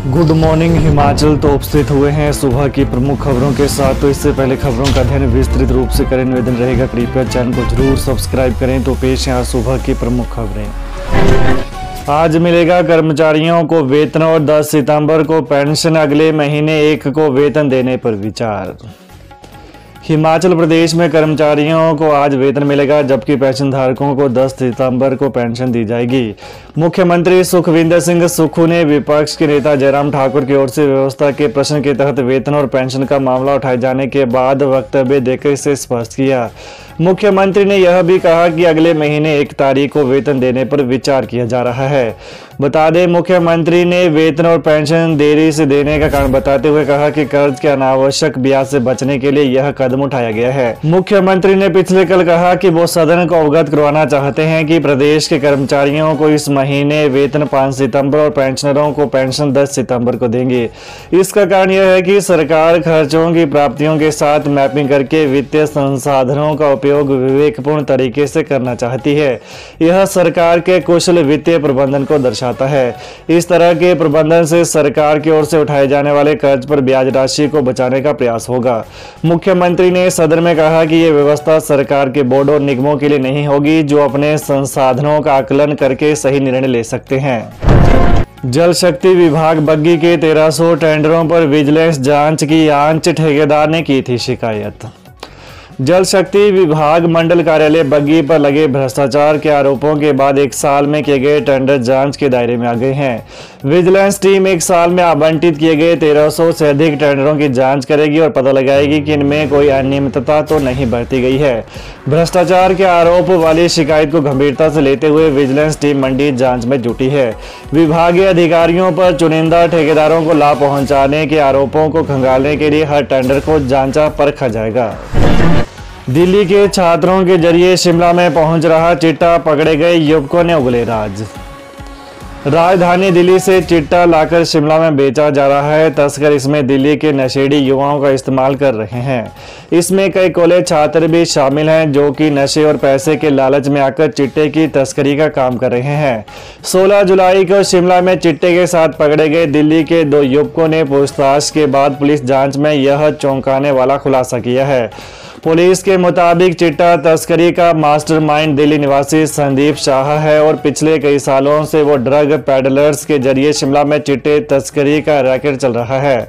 Good morning Himachal तो उपस्थित हुए हैं सुबह की प्रमुख खबरों के साथ। तो इससे पहले खबरों का अध्ययन विस्तृत रूप से करें, निवेदन रहेगा कृपया चैनल को जरूर सब्सक्राइब करें। तो पेश है आज सुबह की प्रमुख खबरें। आज मिलेगा कर्मचारियों को वेतन और 10 सितंबर को पेंशन, अगले महीने 1 को वेतन देने पर विचार। हिमाचल प्रदेश में कर्मचारियों को आज वेतन मिलेगा, जबकि पेंशन धारकों को 10 सितंबर को पेंशन दी जाएगी। मुख्यमंत्री सुखविंदर सिंह सुक्खू ने विपक्ष के नेता जयराम ठाकुर की ओर से व्यवस्था के प्रश्न के तहत वेतन और पेंशन का मामला उठाए जाने के बाद वक्तव्य देकर इसे स्पष्ट किया। मुख्यमंत्री ने यह भी कहा कि अगले महीने 1 तारीख को वेतन देने पर विचार किया जा रहा है। बता दें, मुख्यमंत्री ने वेतन और पेंशन देरी से देने का कारण बताते हुए कहा कि कर्ज के अनावश्यक ब्याज से बचने के लिए यह कदम उठाया गया है। मुख्यमंत्री ने पिछले कल कहा कि वो सदन को अवगत करवाना चाहते हैं कि प्रदेश के कर्मचारियों को इस महीने वेतन 5 सितंबर और पेंशनरों को पेंशन 10 सितंबर को देंगे। इसका कारण यह है कि सरकार खर्चों की प्राप्तियों के साथ मैपिंग करके वित्तीय संसाधनों का उपयोग विवेकपूर्ण तरीके से करना चाहती है। यह सरकार के कुशल वित्तीय प्रबंधन को दर्शाता है। इस तरह के प्रबंधन से सरकार की ओर से उठाए जाने वाले कर्ज पर ब्याज राशि को बचाने का प्रयास होगा। मुख्यमंत्री ने सदन में कहा कि यह व्यवस्था सरकार के बोर्ड और निगमों के लिए नहीं होगी, जो अपने संसाधनों का आकलन करके सही निर्णय ले सकते हैं। जल शक्ति विभाग बग्गी के 1300 टेंडरों पर विजिलेंस जांच की आंच, ठेकेदार ने की थी शिकायत। जल शक्ति विभाग मंडल कार्यालय बग्गी पर लगे भ्रष्टाचार के आरोपों के बाद 1 साल में किए गए टेंडर जांच के दायरे में आ गए हैं। विजिलेंस टीम 1 साल में आवंटित किए गए 1300 से अधिक टेंडरों की जांच करेगी और पता लगाएगी कि इनमें कोई अनियमितता तो नहीं बरती गई है। भ्रष्टाचार के आरोप वाली शिकायत को गंभीरता से लेते हुए विजिलेंस टीम मंडी जांच में जुटी है। विभागीय अधिकारियों पर चुनिंदा ठेकेदारों को लाभ पहुंचाने के आरोपों को खंगालने के लिए हर टेंडर को जांचा परखा जाएगा। दिल्ली के छात्रों के जरिए शिमला में पहुंच रहा चिट्टा, पकड़े गए युवकों ने उगले राज। राजधानी दिल्ली से चिट्टा लाकर शिमला में बेचा जा रहा है। तस्कर इसमें दिल्ली के नशेड़ी युवाओं का इस्तेमाल कर रहे हैं। इसमें कई कॉलेज छात्र भी शामिल हैं, जो कि नशे और पैसे के लालच में आकर चिट्टे की तस्करी का काम कर रहे हैं। 16 जुलाई को शिमला में चिट्टे के साथ पकड़े गए दिल्ली के 2 युवकों ने पूछताछ के बाद पुलिस जांच में यह चौंकाने वाला खुलासा किया है। पुलिस के मुताबिक चिट्टा तस्करी का मास्टरमाइंड दिल्ली निवासी संदीप शाह है और पिछले कई सालों से वो ड्रग पैडलर्स के जरिए शिमला में चिट्टे तस्करी का रैकेट चल रहा है।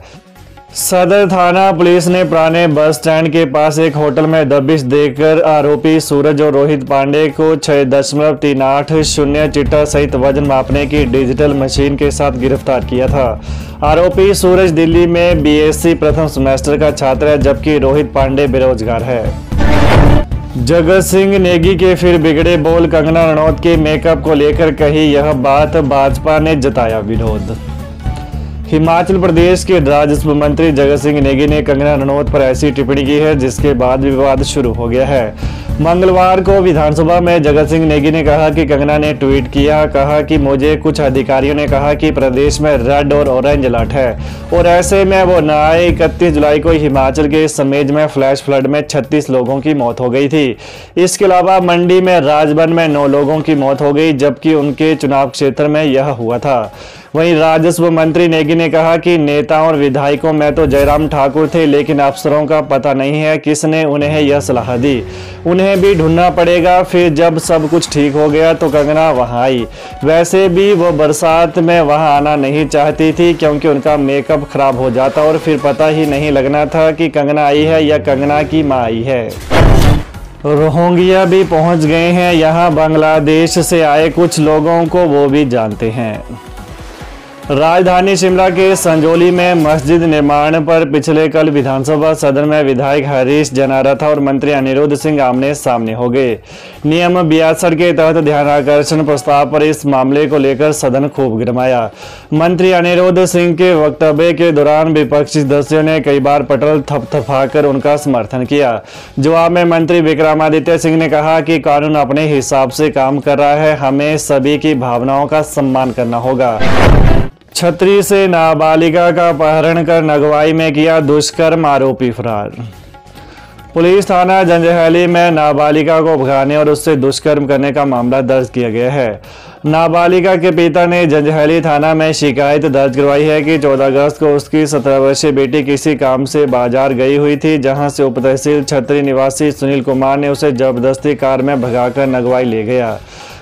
सदर थाना पुलिस ने पुराने बस स्टैंड के पास एक होटल में दबिश देकर आरोपी सूरज और रोहित पांडे को 6.380 चिट्टा सहित वजन मापने की डिजिटल मशीन के साथ गिरफ्तार किया था। आरोपी सूरज दिल्ली में बीएससी प्रथम सेमेस्टर का छात्र है, जबकि रोहित पांडे बेरोजगार है। जगत सिंह नेगी के फिर बिगड़े बोल, कंगना रनौत के मेकअप को लेकर कही यह बात, भाजपा ने जताया विरोध। हिमाचल प्रदेश के राजस्व मंत्री जगत सिंह नेगी ने कंगना रनौत पर ऐसी टिप्पणी की है जिसके बाद विवाद शुरू हो गया है। मंगलवार को विधानसभा में जगत सिंह नेगी ने कहा कि कंगना ने ट्वीट किया, कहा कि मुझे कुछ अधिकारियों ने कहा कि प्रदेश में रेड और ऑरेंज अलर्ट है और ऐसे में वो न आए। 31 जुलाई को हिमाचल के समेज में फ्लैश फ्लड में 36 लोगों की मौत हो गई थी। इसके अलावा मंडी में राजबन में 9 लोगों की मौत हो गई, जबकि उनके चुनाव क्षेत्र में यह हुआ था। वहीं राजस्व मंत्री नेगी ने कहा कि नेताओं और विधायकों में तो जयराम ठाकुर थे, लेकिन अफसरों का पता नहीं है किसने उन्हें यह सलाह दी। उन्हें भी ढूंढना पड़ेगा। फिर जब सब कुछ ठीक हो गया तो कंगना वहां आई। वैसे भी वो बरसात में वहां आना नहीं चाहती थी, क्योंकि उनका मेकअप खराब हो जाता और फिर पता ही नहीं लगना था कि कंगना आई है या कंगना की माँ आई है। रोहिंग्या भी पहुंच गए हैं यहाँ, बांग्लादेश से आए कुछ लोगों को वो भी जानते हैं। राजधानी शिमला के संजौली में मस्जिद निर्माण पर पिछले कल विधानसभा सदन में विधायक हरीश जनारथा और मंत्री अनिरुद्ध सिंह आमने सामने हो गए। नियम 62 के तहत ध्यानाकर्षण प्रस्ताव पर इस मामले को लेकर सदन खूब गरमाया। मंत्री अनिरुद्ध सिंह के वक्तव्य के दौरान विपक्षी सदस्यों ने कई बार पटल थपथपाकर उनका समर्थन किया। जवाब में मंत्री विक्रमादित्य सिंह ने कहा कि कानून अपने हिसाब से काम कर रहा है, हमें सभी की भावनाओं का सम्मान करना होगा। छतरी से नाबालिगा का अपहरण कर नगवाई में किया दुष्कर्म, आरोपी फरार। पुलिस थाना जंजैहली में नाबालिगा को भगाने और उससे दुष्कर्म करने का मामला दर्ज किया गया है। नाबालिगा के पिता ने जंजैहली थाना में शिकायत दर्ज करवाई है कि 14 अगस्त को उसकी 17 वर्षीय बेटी किसी काम से बाजार गई हुई थी, जहां से उप तहसील छतरी निवासी सुनील कुमार ने उसे जबरदस्ती कार में भगाकर नगवाई ले गया।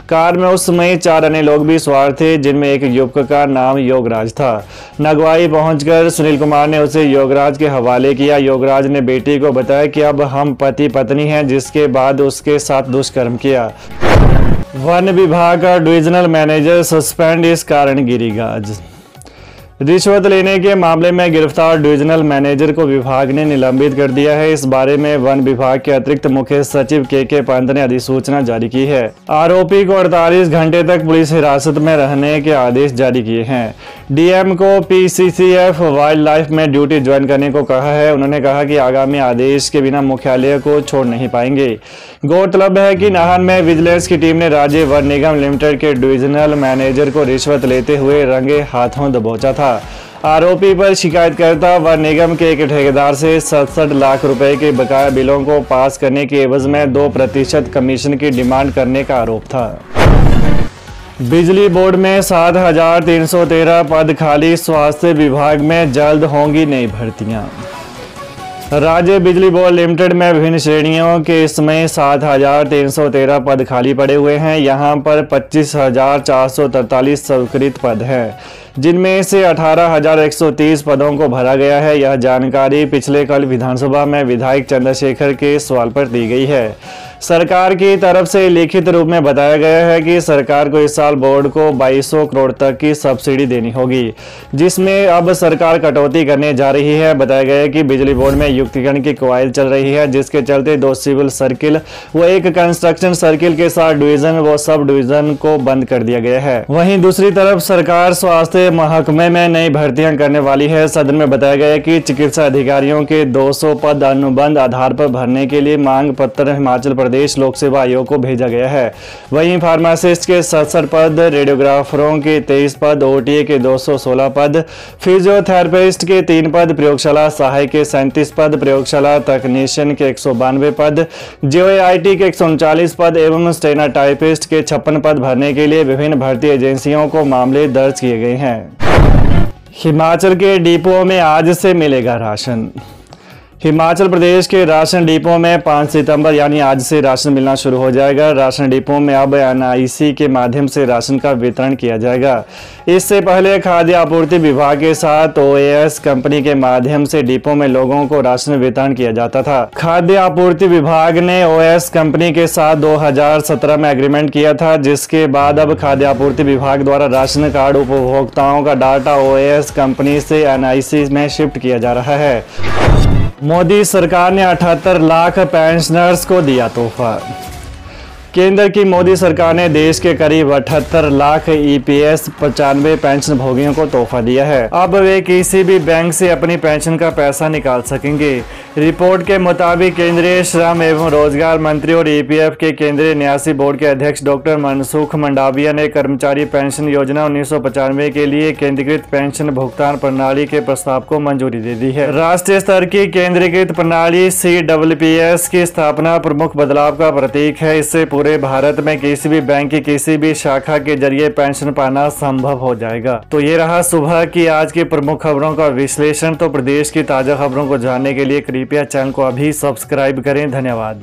कार में उस समय 4 अन्य लोग भी सवार थे, जिनमें एक युवक का नाम योगराज था। नगवाई पहुंचकर सुनील कुमार ने उसे योगराज के हवाले किया। योगराज ने बेटी को बताया कि अब हम पति पत्नी हैं, जिसके बाद उसके साथ दुष्कर्म किया। वन विभाग का डिविजनल मैनेजर सस्पेंड, इस कारण गिरीगाज। रिश्वत लेने के मामले में गिरफ्तार डिविजनल मैनेजर को विभाग ने निलंबित कर दिया है। इस बारे में वन विभाग के अतिरिक्त मुख्य सचिव के पंत ने अधिसूचना जारी की है। आरोपी को 48 घंटे तक पुलिस हिरासत में रहने के आदेश जारी किए हैं। डीएम को पीसीसीएफ वाइल्ड लाइफ में ड्यूटी ज्वाइन करने को कहा है। उन्होंने कहा कि आगामी आदेश के बिना मुख्यालय को छोड़ नहीं पाएंगे। गौरतलब है कि नाहन में विजिलेंस की टीम ने राज्य वन निगम लिमिटेड के डिविजनल मैनेजर को रिश्वत लेते हुए रंगे हाथों दबोचा था। आरोपी पर शिकायतकर्ता वन निगम के एक ठेकेदार से 67 लाख रुपए के बकाया बिलों को पास करने के एवज में 2% कमीशन की डिमांड करने का आरोप था। बिजली बोर्ड में 7,313 पद खाली, स्वास्थ्य विभाग में जल्द होंगी नई भर्तियां। राज्य बिजली बोर्ड लिमिटेड में विभिन्न श्रेणियों के इसमें 7,313 पद खाली पड़े हुए हैं। यहां पर 25,443 स्वीकृत पद हैं, जिनमें से 18,130 पदों को भरा गया है। यह जानकारी पिछले कल विधानसभा में विधायक चंद्रशेखर के सवाल पर दी गई है। सरकार की तरफ से लिखित रूप में बताया गया है कि सरकार को इस साल बोर्ड को 2200 करोड़ तक की सब्सिडी देनी होगी, जिसमें अब सरकार कटौती करने जा रही है। बताया गया है कि बिजली बोर्ड में युक्तिकरण की कवायद चल रही है, जिसके चलते 2 सिविल सर्किल व 1 कंस्ट्रक्शन सर्किल के साथ डिवीजन व सब डिवीजन को बंद कर दिया गया है। वहीं दूसरी तरफ सरकार स्वास्थ्य महकमे में नई भर्तियां करने वाली है। सदन में बताया गया कि चिकित्सा अधिकारियों के 200 पद अनुबंध आधार पर भरने के लिए मांग पत्र हिमाचल प्रदेश लोक सेवा आयोग को भेजा गया है। वहीं फार्मासिस्ट के 67 पद, रेडियोग्राफरों के 23 पद, ओटीए के 216 पद, फिजियोथेरेपिस्ट के 3 पद, प्रयोगशाला सहायक के 37 पद, प्रयोगशाला तकनीशियन के 192 पद, जीओआईटी के 139 पद एवं स्टेनोटाइपिस्ट के 56 पद भरने के लिए विभिन्न भर्ती एजेंसियों को मामले दर्ज किए गए हैं। हिमाचल के डिपो में आज से मिलेगा राशन। हिमाचल प्रदेश के राशन डिपो में 5 सितंबर यानी आज से राशन मिलना शुरू हो जाएगा। राशन डिपो में अब एनआईसी के माध्यम से राशन का वितरण किया जाएगा। इससे पहले खाद्य आपूर्ति विभाग के साथ ओएस कंपनी के माध्यम से डिपो में लोगों को राशन वितरण किया जाता था। खाद्य आपूर्ति विभाग ने ओएस कंपनी के साथ 2017 में एग्रीमेंट किया था, जिसके बाद अब खाद्य आपूर्ति विभाग द्वारा राशन कार्ड उपभोक्ताओं का डाटा ओएस कंपनी से एनआईसी में शिफ्ट किया जा रहा है। मोदी सरकार ने 78 लाख पेंशनर्स को दिया तोहफा। केंद्र की मोदी सरकार ने देश के करीब 78 लाख ईपीएस 95 पेंशन भोगियों को तोहफा दिया है। अब वे किसी भी बैंक से अपनी पेंशन का पैसा निकाल सकेंगे। रिपोर्ट के मुताबिक केंद्रीय श्रम एवं रोजगार मंत्री और ईपीएफ के केंद्रीय न्यासी बोर्ड के अध्यक्ष डॉक्टर मनसुख मंडाविया ने कर्मचारी पेंशन योजना 1995 के लिए केंद्रीकृत पेंशन भुगतान प्रणाली के प्रस्ताव को मंजूरी दे दी है। राष्ट्रीय स्तर की केंद्रीकृत प्रणाली CWPS की स्थापना प्रमुख बदलाव का प्रतीक है। इससे पूरे भारत में किसी भी बैंक की किसी भी शाखा के जरिए पेंशन पाना संभव हो जाएगा। तो ये रहा सुबह की आज की प्रमुख खबरों का विश्लेषण। तो प्रदेश की ताजा खबरों को जानने के लिए कृपया चैनल को अभी सब्सक्राइब करें। धन्यवाद।